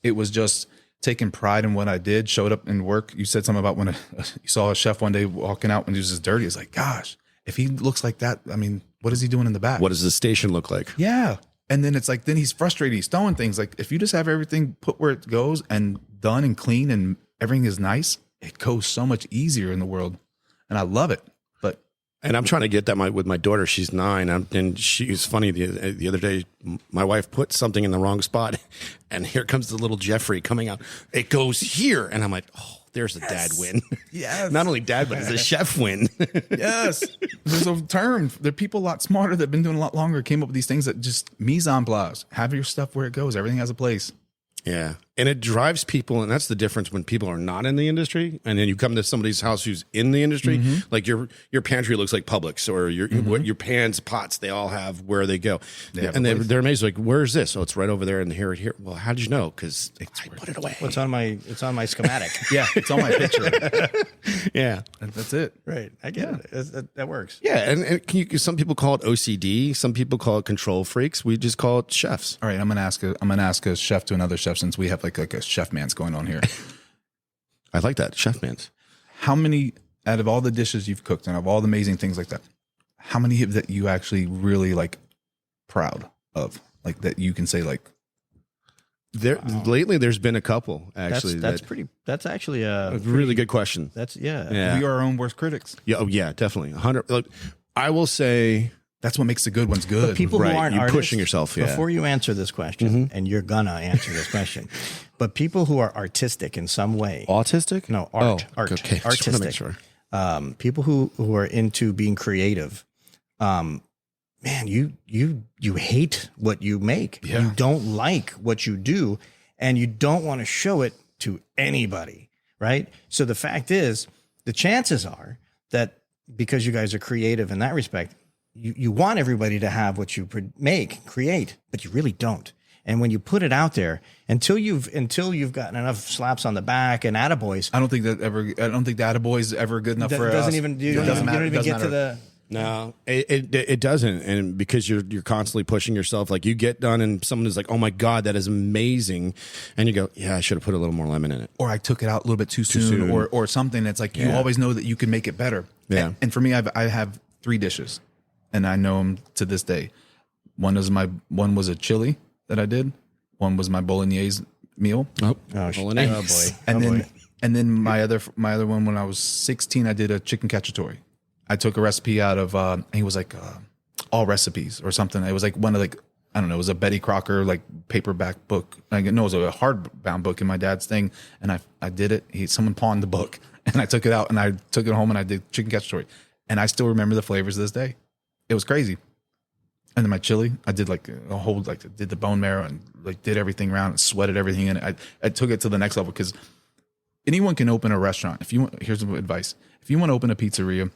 it was just taking pride in what I did, showed up in work. You said something about when you saw a chef one day walking out when he was just dirty. It's like, gosh, if he looks like that, I mean, what is he doing in the back? What does the station look like? Yeah. And then it's like, then he's frustrated. He's throwing things. Like if you just have everything put where it goes and done and clean and everything is nice, it goes so much easier in the world. And I love it. And I'm trying to get that with my daughter. She's 9, and she's funny. The other day, my wife put something in the wrong spot, and here comes the little Jeffrey coming out. It goes here, and I'm like, oh, there's a dad win. Yes. Not only dad, but it's a chef win. Yes. There's a term. There are people a lot smarter that have been doing a lot longer, came up with these things that just mise en place. Have your stuff where it goes. Everything has a place. Yeah. And it drives people. And that's the difference when people are not in the industry. And then you come to somebody's house who's in the industry. Mm-hmm. Like your pantry looks like Publix, or your pans, pots, they all have where they go. And they're amazed. Like, where's this? Oh, it's right over there and here. Well, how did you know? Because I put it away. Well, it's on my schematic. Yeah. It's on my picture. Yeah. That's it. Right. I get it. That works. Yeah. And some people call it OCD. Some people call it control freaks. We just call it chefs. All right. I'm going to ask a chef to another chef, since we have like a chef man's going on here. I like that. Chef man's. How many, out of all the dishes you've cooked and of all the amazing things like that, how many that you actually really like proud of, like that you can say like, lately there's been a couple actually. That's actually a really good question. Yeah. we are our own worst critics. Yeah. Oh yeah, definitely. 100. Like, I will say that's what makes the good ones good. But people who aren't you're artists, pushing yourself. Yeah. Before you answer this question, and you're gonna answer this question, but people who are artistic in some way, autistic? No, art. Okay. Artistic. Sure. People who are into being creative, man, you hate what you make. Yeah. You don't like what you do, and you don't want to show it to anybody, right? So the fact is, the chances are that because you guys are creative in that respect, you want everybody to have what you create, but you really don't. And when you put it out there, until you've gotten enough slaps on the back and attaboys, I don't think the attaboy is ever good enough for us. You don't even get to the. No, it doesn't, and because you're constantly pushing yourself, like you get done and someone is like, "Oh my god, that is amazing," and you go, "Yeah, I should have put a little more lemon in it," or I took it out a little bit too soon. or something. It's like you always know that you can make it better. Yeah. And for me, I have 3 dishes, and I know them to this day. One was a chili that I did. One was my bolognese meal. Bolognese. And then my other one, when I was 16, I did a chicken cacciatore. I took a recipe out of, it was like All Recipes or something. It was like one of like, I don't know, it was a Betty Crocker like paperback book. It was a hardbound book in my dad's thing. And I did it. Someone pawned the book and I took it out and I took it home and I did chicken cacciatore. And I still remember the flavors to this day. It was crazy. And then my chili, I did like a whole, like did the bone marrow and like did everything around and sweated everything in it. I took it to the next level because anyone can open a restaurant. Here's some advice. If you want to open a pizzeria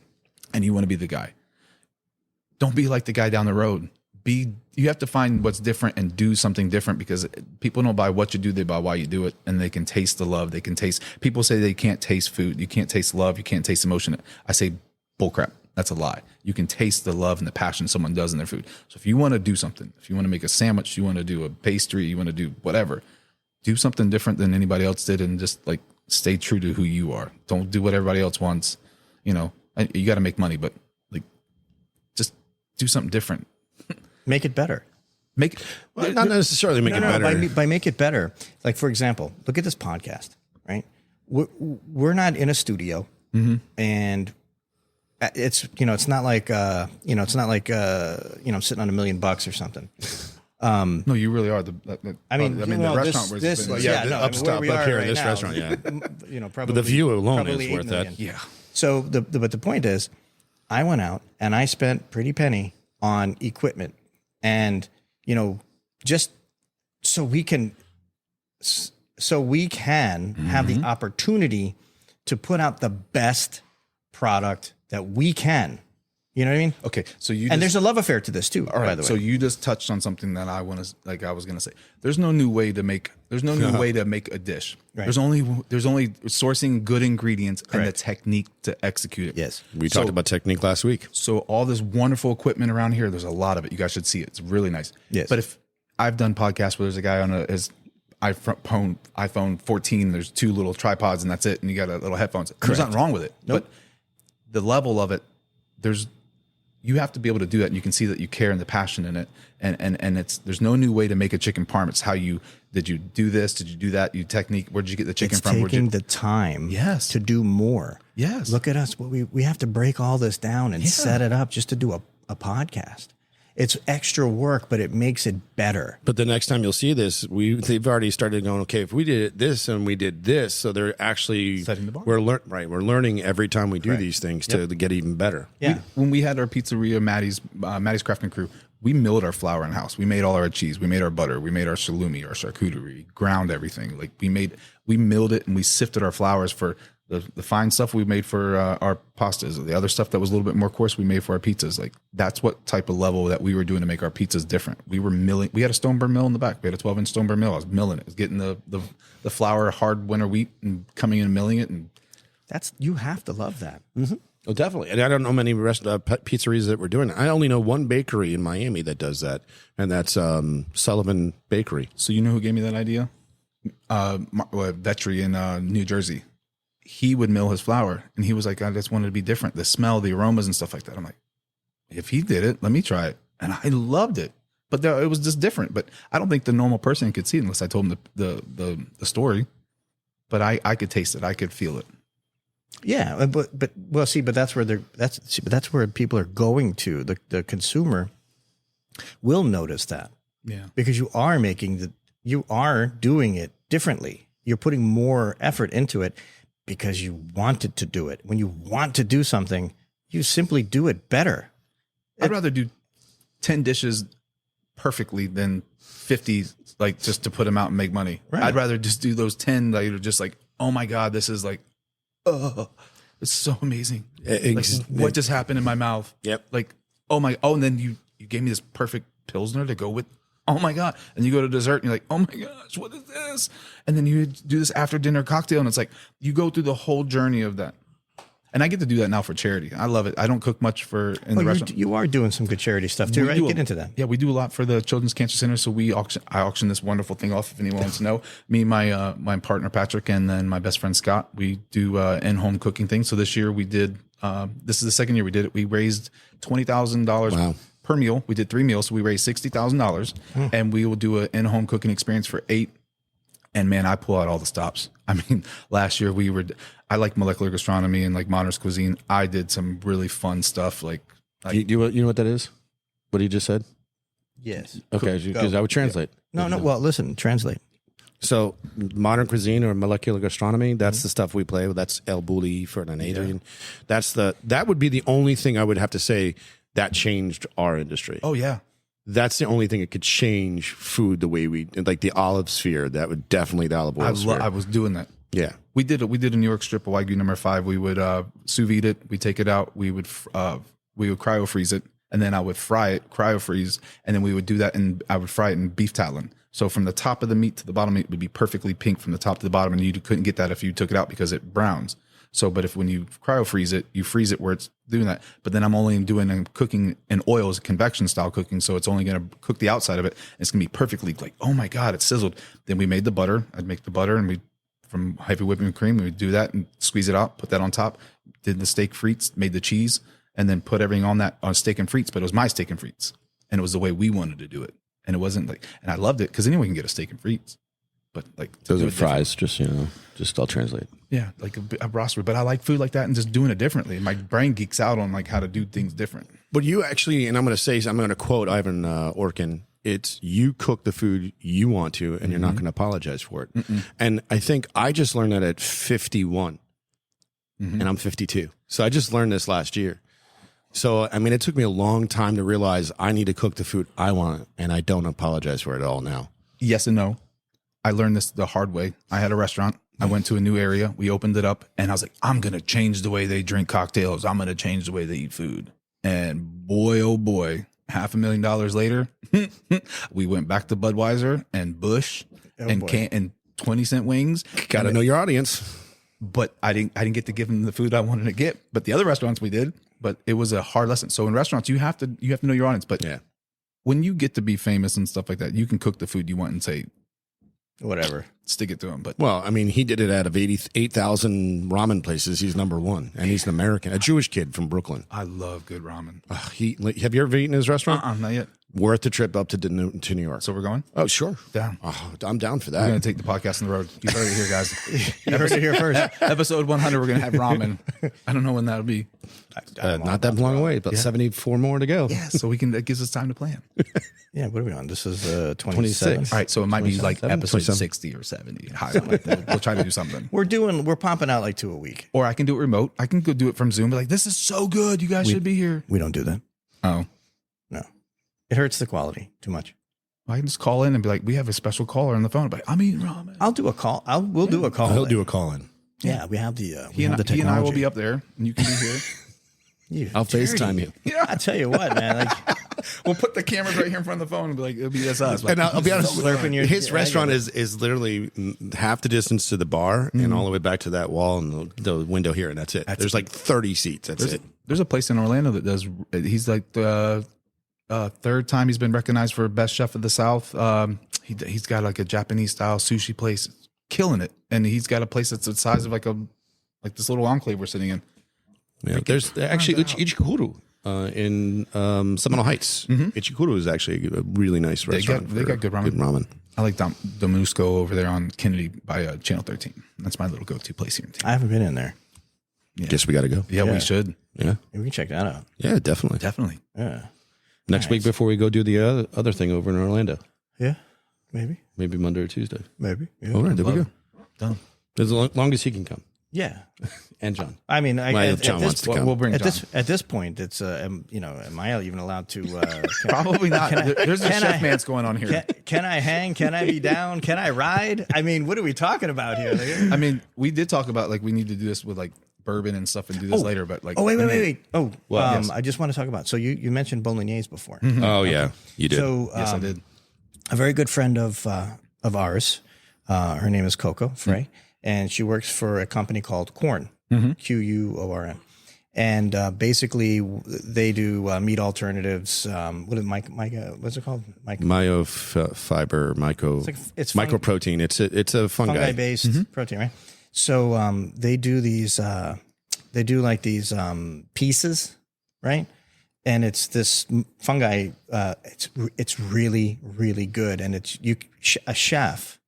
and you want to be the guy, don't be like the guy down the road. you have to find what's different and do something different, because people don't buy what you do, they buy why you do it. And they can taste the love. They can taste, people say they can't taste food. You can't taste love. You can't taste emotion. I say bullcrap. That's a lie. You can taste the love and the passion someone does in their food. So if you want to do something, if you want to make a sandwich, you want to do a pastry, you want to do whatever, do something different than anybody else did, and just like stay true to who you are. Don't do what everybody else wants. You know, you got to make money, but like just do something different. Make it better. Not necessarily make it better. By make it better. Like, for example, look at this podcast, right? We're not in a studio, and it's, you know, it's not like, I'm sitting on $1 million or something. No, you really are. The restaurant was up here in this restaurant. Yeah. Probably but the view alone is worth that. Yeah. So but the point is, I went out and I spent pretty penny on equipment, and, you know, just so we can have the opportunity to put out the best product that we can. You know what I mean? Okay, so and there's a love affair to this too. All right, by the way. So you just touched on something that I was going to say. There's no new way to make. There's no new way to make a dish. Right. There's only sourcing good ingredients and the technique to execute it. Yes, we talked about technique last week. So all this wonderful equipment around here, there's a lot of it. You guys should see it. It's really nice. Yes. But if I've done podcasts where there's a guy on his iPhone 14, there's 2 little tripods and that's it, and you got a little headphones. There's nothing wrong with it. Nope. But the level of it, you have to be able to do that, and you can see that you care and the passion in it. And there's no new way to make a chicken parm. It's how did you do this? Did you do that? You technique. Where did you get the chicken from? Taking the time to do more. Yes. Look at us. We have to break all this down and set it up just to do a podcast. It's extra work, but it makes it better. But the next time you'll see this, they've already started going, okay, if we did this and we did this, so they're actually setting the bar. We're learning every time we do these things to get even better. Yeah. When we had our pizzeria, Maddie's Craftsman Crew, we milled our flour in house. We made all our cheese. We made our butter. We made our salumi, our charcuterie. Ground everything. Like we milled it, and we sifted our flours for the fine stuff we made for our pastas. The other stuff that was a little bit more coarse, we made for our pizzas. Like that's what type of level that we were doing to make our pizzas different. We were milling. We had a stone burr mill in the back. We had a 12-inch stone burr mill. I was milling it. I was getting the flour, hard winter wheat, and coming in and milling it. And you have to love that. Mm-hmm. Oh, definitely. And I don't know many pizzerias that were doing it. I only know one bakery in Miami that does that, and that's Sullivan Bakery. So you know who gave me that idea? Vetri in New Jersey. He would mill his flour, and he was like, I just wanted to be different. The smell, the aromas and stuff like that. I'm like, if he did it, let me try it. And I loved it. But it was just different. But I don't think the normal person could see it unless I told him the story. But I could taste it. I could feel it. Yeah, but that's where that's where people are going to. The consumer will notice that. Yeah. Because you are doing it differently. You're putting more effort into it because you wanted to do it. When you want to do something, you simply do it better. I'd rather do 10 dishes perfectly than 50, like just to put them out and make money. Right. I'd rather just do those 10 that are just like, oh my God, this is like, oh, it's so amazing. What just happened in my mouth? Yep. Like, and then you gave me this perfect Pilsner to go with. Oh my God. And you go to dessert and you're like, oh my gosh, what is this? And then you do this after dinner cocktail, and it's like, you go through the whole journey of that. And I get to do that now for charity. I love it. I don't cook much in the restaurant. You are doing some good charity stuff too, right? Get into that. Yeah, we do a lot for the Children's Cancer Center. So I auction this wonderful thing off if anyone wants to know. Me, my partner Patrick, and then my best friend Scott, we do in-home cooking things. So this year we did, this is the second year we did it. We raised $20,000 per meal. We did 3 meals. So we raised $60,000 and we will do an in-home cooking experience for 8. And man, I pull out all the stops. I mean, last year I like molecular gastronomy and like modernist cuisine. I did some really fun stuff. Like you know what that is? What he just said? Yes. Okay, because I would translate. No. Well, listen, translate. So modern cuisine or molecular gastronomy, that's the stuff we play with. That's El Bulli for an Adrian. Yeah. That would be the only thing I would have to say that changed our industry. Oh yeah. That's the only thing that could change food the way like the olive sphere. That would definitely the olive oil sphere. I was doing that. Yeah. We did a New York strip of Wagyu number 5. We would sous vide it. We take it out. We would cryo freeze it, and then I would fry it, cryo freeze, and then we would do that, and I would fry it in beef talon. So from the top of the meat to the bottom, it would be perfectly pink from the top to the bottom, and you couldn't get that if you took it out because it browns. So, but when you cryo freeze it, you freeze it where it's doing that. But then I'm only doing and cooking in oils, convection style cooking. So it's only going to cook the outside of it. It's going to be perfectly like, oh my God, it's sizzled. Then we made the butter. I'd make the butter, and from heavy whipping cream, we would do that and squeeze it out, put that on top, did the steak frites, made the cheese, and then put everything on that on steak and frites. But it was my steak and frites, and it was the way we wanted to do it. And it wasn't like, and I loved it because anyone can get a steak and frites. But like those are fries, just I'll translate. Yeah, like a roster. But I like food like that and just doing it differently. My brain geeks out on like how to do things different. But you actually, and I'm going to quote Ivan Orkin. It's you cook the food you want to, and you're not going to apologize for it. And I think I just learned that at 51, and I'm 52. So I just learned this last year. So, I mean, it took me a long time to realize I need to cook the food I want, and I don't apologize for it at all now. Yes and no. I learned this the hard way. I had a restaurant. I went to a new area. We opened it up, and I was like, I'm going to change the way they drink cocktails. I'm going to change the way they eat food. And boy, oh boy, $500,000 later, we went back to Budweiser and Busch and 20-cent wings. Got to know your audience. But I didn't get to give them the food I wanted to get. But the other restaurants we did. But it was a hard lesson. So in restaurants, you have to know your audience. But when you get to be famous and stuff like that, you can cook the food you want and say whatever, stick it to them. But well, I mean, he did it out of 8,000 ramen places. He's number one, and he's an American, a Jewish kid from Brooklyn. I love good ramen. Have you ever eaten in his restaurant? Not yet. Worth the trip up to New York. So we're going? Oh, sure. Down. Oh, I'm down for that. We're going to take the podcast on the road. You heard it here, guys. You heard it here first. Episode 100, we're going to have ramen. I don't know when that'll be. Not that long away, but 74 more to go. Yeah, so that gives us time to plan. Yeah, what are we on? This is 27. All right, so it might be like episode 27. 60 or 70. Like that. We'll try to do something. We're pumping out like 2 a week. Or I can do it remote. I can go do it from Zoom. Be like, this is so good. You guys should be here. We don't do that. Oh. No. It hurts the quality too much. I can just call in and be like, we have a special caller on the phone. But I'm eating ramen. I'll do a call. We'll do a call. He'll do a call in. Yeah, we have the he and I will be up there, and you can be here. I'll FaceTime you. Yeah. I tell you what, man. Like, we'll put the cameras right here in front of the phone and be like, that's us. And I'll be honest, his restaurant is is literally half the distance to the bar and all the way back to that wall and the window here, and that's it. There's like 30 seats. That's it. There's a place in Orlando that does. He's like the third time he's been recognized for best chef of the South. He's got like a Japanese style sushi place, killing it, and he's got a place that's the size of like this little enclave we're sitting in. Yeah, there's actually Ichikuru in Seminole Heights. Ichikuru is actually a really nice restaurant. They got good ramen. I like Domusco over there on Kennedy by Channel 13. That's my little go-to place here in town. I haven't been in there. Yeah. Guess we got to go. Yeah, we should. Yeah, we can check that out. Yeah, definitely. Yeah. Next week before we go do the other thing over in Orlando. Yeah, maybe Monday or Tuesday. Maybe. Yeah. All right, there we go. Done. As long as he can come. Yeah. And John. I mean, John wants to come. We'll bring John. At this point, it's am I even allowed to? Probably not. There's a chef man's going on here. Can I hang? Can I be down? Can I ride? I mean, what are we talking about here? I mean, we did talk about like we need to do this with like bourbon and stuff and do this later, but like wait. Oh, yes. I just want to talk about. So you mentioned bolognese before. Oh yeah, you did. So yes, I did. A very good friend of ours. Her name is Coco Frey, and she works for a company called Quorn. Quorn, and basically they do meat alternatives. What is what's it called? Myofiber, it's mycoprotein. It's a fungi based protein, right? So they do these. They do like these pieces, right? And it's this fungi. It's really really good, and a chef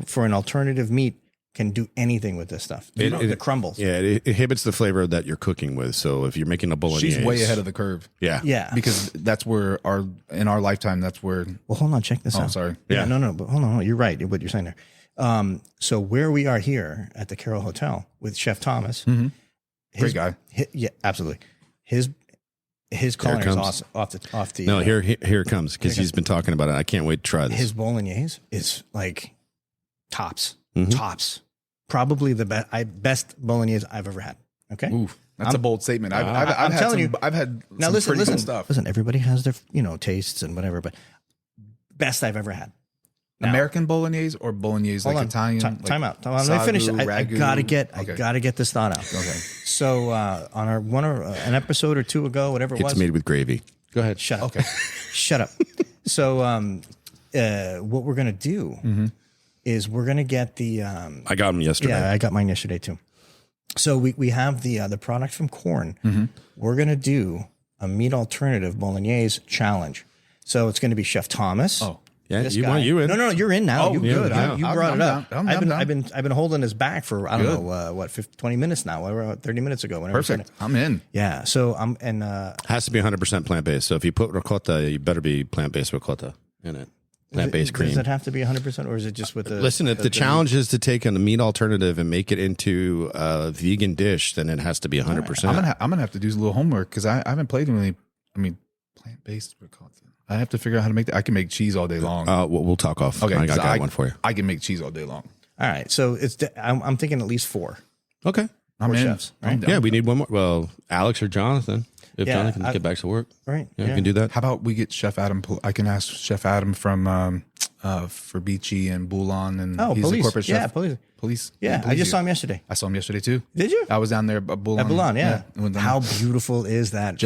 for an alternative meat can do anything with this stuff. It crumbles. Yeah, it inhibits the flavor that you're cooking with. So if you're making a bolognese, she's way ahead of the curve. Yeah. Because that's where in our lifetime, that's where. Well, hold on, check this out. Oh, sorry. Yeah, no, but hold on, you're right. What you're saying there. So where we are here at the Carroll Hotel with Chef Thomas, great guy. Yeah, absolutely. His culinary is awesome. Off the. No, here it comes because he's been talking about it. I can't wait to try this. His bolognese is like tops. Probably the best bolognese I've ever had. Okay. Oof. That's a bold statement. I'm telling you. I've had Now some listen, pretty listen, cool stuff. listen. Everybody has their tastes and whatever, but best I've ever had. Now, American bolognese or bolognese like Italian? Time out. Let me finish. I gotta get this thought out. Okay. So on an episode or two ago, whatever it was, It's made with gravy. Go ahead. Shut up. Okay. Shut up. So what we're gonna do is we're gonna get the. I got them yesterday. Yeah, I got mine yesterday too. So we have the product from Corn. We're gonna do a meat alternative bolognese challenge. So it's gonna be Chef Thomas. Oh. Yeah, This you guy. want you in? No, you're in now. Oh, you good. You brought it up. I'm I've been holding his back for I don't know 20 minutes now. 30 minutes ago. Perfect. I'm in. Yeah. So Has to be 100% plant based. So if you put ricotta, you better be plant based ricotta in it. Plant based cream. Does it have to be 100%, or is it just with the? Listen, if the challenge is to take a meat alternative and make it into a vegan dish, then it has to be 100%. I'm gonna have to do a little homework because I haven't played really. I mean, plant based ricotta. I have to figure out how to make that. I can make cheese all day long. We'll talk off. Okay, I got one for you. I can make cheese all day long. All right. So I'm thinking at least 4. Okay. I'm in. Chefs, right? Yeah, we need one more. Well, Alex or Jonathan, if Yeah, Jonathan can get back to work. Right. Yeah, we can do that. How about we get Chef Adam? I can ask Chef Adam from Ferbici and Boulan, and he's police. a corporate chef. Yeah, police. Yeah, I just saw him yesterday. I saw him yesterday too. Did you? I was down there at Boulan. At Boulan, yeah. With them. How beautiful is that?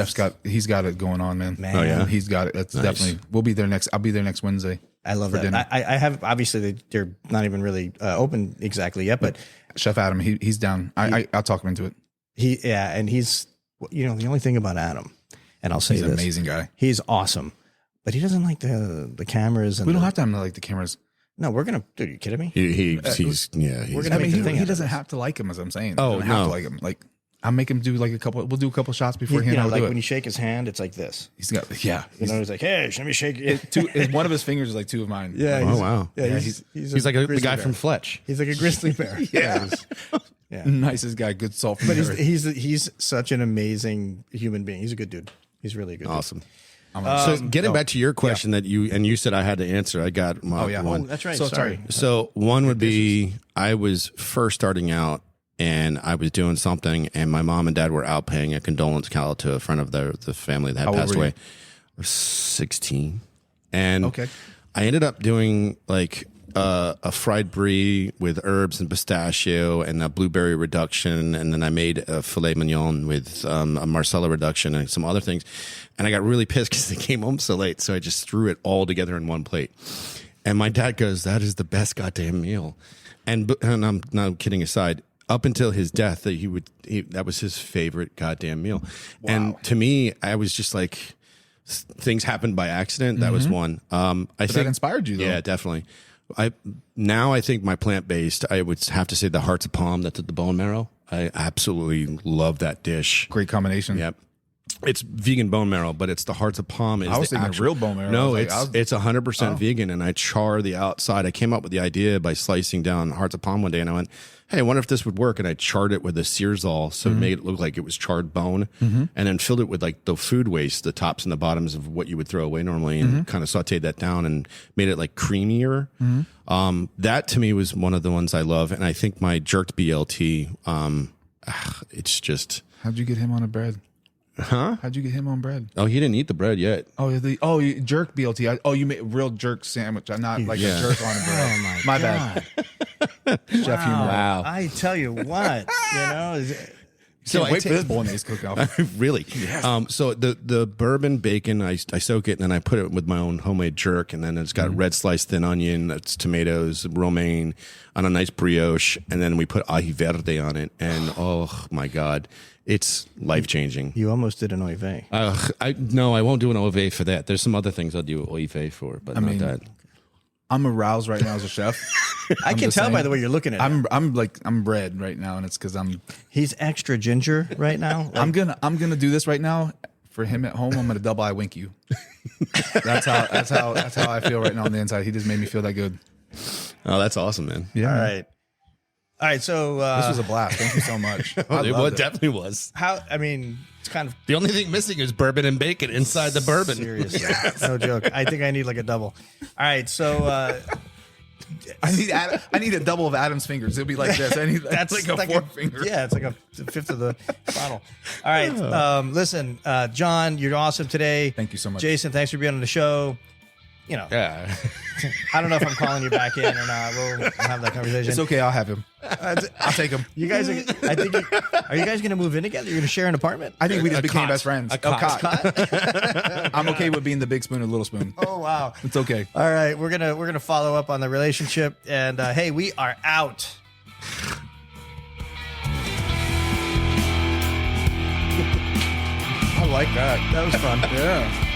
He's got it going on, man. Man. Oh, yeah? He's got it. That's Nice. definitely. We'll be there next. I'll be there next Wednesday. I love for that. dinner. I have obviously they're not even really open exactly yet, but Chef Adam, he's down. I'll talk him into it. and he's the only thing about Adam, and I'll say He's this, an amazing guy. he's awesome, but he doesn't like the cameras. And We don't have to have him like the cameras. No, we're gonna. Dude, are you kidding me? He's we're gonna I make mean, the thing he out of doesn't this. have to like him, as I'm saying. Oh, He doesn't have no. to like him. Like I'll make him do like a couple. We'll do a couple shots beforehand. I'll like do when it. you shake his hand, it's like this. He's got yeah. He's like, hey, let me shake it. One of his fingers is like 2 of mine. Yeah. Oh, wow. Yeah, He's like the grizzly guy bear. from Fletch. He's like a grizzly bear. Yeah. Yeah. Nicest guy. Good salt. From But the earth. he's such an amazing human being. He's a good dude. He's really a good. Awesome. I'm So getting back to your question that you said I had to answer, I got my yeah. one. Dude. That's right. So Sorry. So one would be I was first starting out and I was doing something and my mom and dad were out paying a condolence call to a friend of the family that had How old passed were you? away. I was 16. And Okay. I ended up doing like a fried brie with herbs and pistachio and a blueberry reduction. And then I made a filet mignon with a Marcella reduction and some other things. And I got really pissed because they came home so late. So I just threw it all together in one plate. And my dad goes, that is the best goddamn meal. And I'm not kidding aside, up until his death, that was his favorite goddamn meal. Wow. And to me, I was just like, things happened by accident. That was one. I think that inspired you, though. Yeah, definitely. I think my plant-based, I would have to say the hearts of palm, that's the bone marrow. I absolutely love that dish. Great combination. Yep. It's vegan bone marrow, but it's the hearts of palm. I was thinking real bone marrow. No, I was like, it's 100% vegan, and I char the outside. I came up with the idea by slicing down hearts of palm one day, and I went, hey, I wonder if this would work. And I charred it with a Searsol, so it made it look like it was charred bone, and then filled it with like the food waste, the tops and the bottoms of what you would throw away normally, and kind of sauteed that down and made it like creamier. That to me was one of the ones I love, and I think my jerked BLT, it's just. How'd you get him on a bread? Huh? How'd you get him on bread? Oh, he didn't eat the bread yet. Oh, you jerk BLT. You made a real jerk sandwich. I'm not like a jerk on a bread. Oh my bad. Chef humor. Wow. I tell you what, So wait for this bolognese cook-off. Really? Yes. So the bourbon bacon, I soak it and then I put it with my own homemade jerk, and then it's got red sliced thin onion, it's tomatoes, romaine, on a nice brioche, and then we put ají verde on it, and oh my god, it's life changing. You almost did an oy vey. I won't do an oy vey for that. There's some other things I'll do oy vey for, but not that. I'm aroused right now as a chef. I can tell by the way you're looking at him. I'm red right now, and it's because He's extra ginger right now. I'm gonna do this right now for him at home. I'm gonna double eye wink you. That's how I feel right now on the inside. He just made me feel that good. Oh, that's awesome, man. Yeah. All right. So This was a blast. Thank you so much. It definitely was. It's kind of The only thing missing is bourbon and bacon inside the bourbon. seriously. No joke. I think I need like a double. All right. So I need a double of Adam's fingers. It'll be like this. I need That's like a like fourth finger. Yeah, it's like a fifth of the bottle. All right. Listen, John, you're awesome today. Thank you so much. Jason, thanks for being on the show. You know, Yeah. I don't know if I'm calling you back in or not. We'll have that conversation. It's okay. I'll have him. I'll take him. You guys, are you guys going to move in together? You're going to share an apartment? I think we just A became cot. best friends. A cot. I'm okay with being the big spoon and little spoon. Oh, wow. It's okay. All right. We're going to follow up on the relationship. And hey, we are out. I like that. That was fun. Yeah.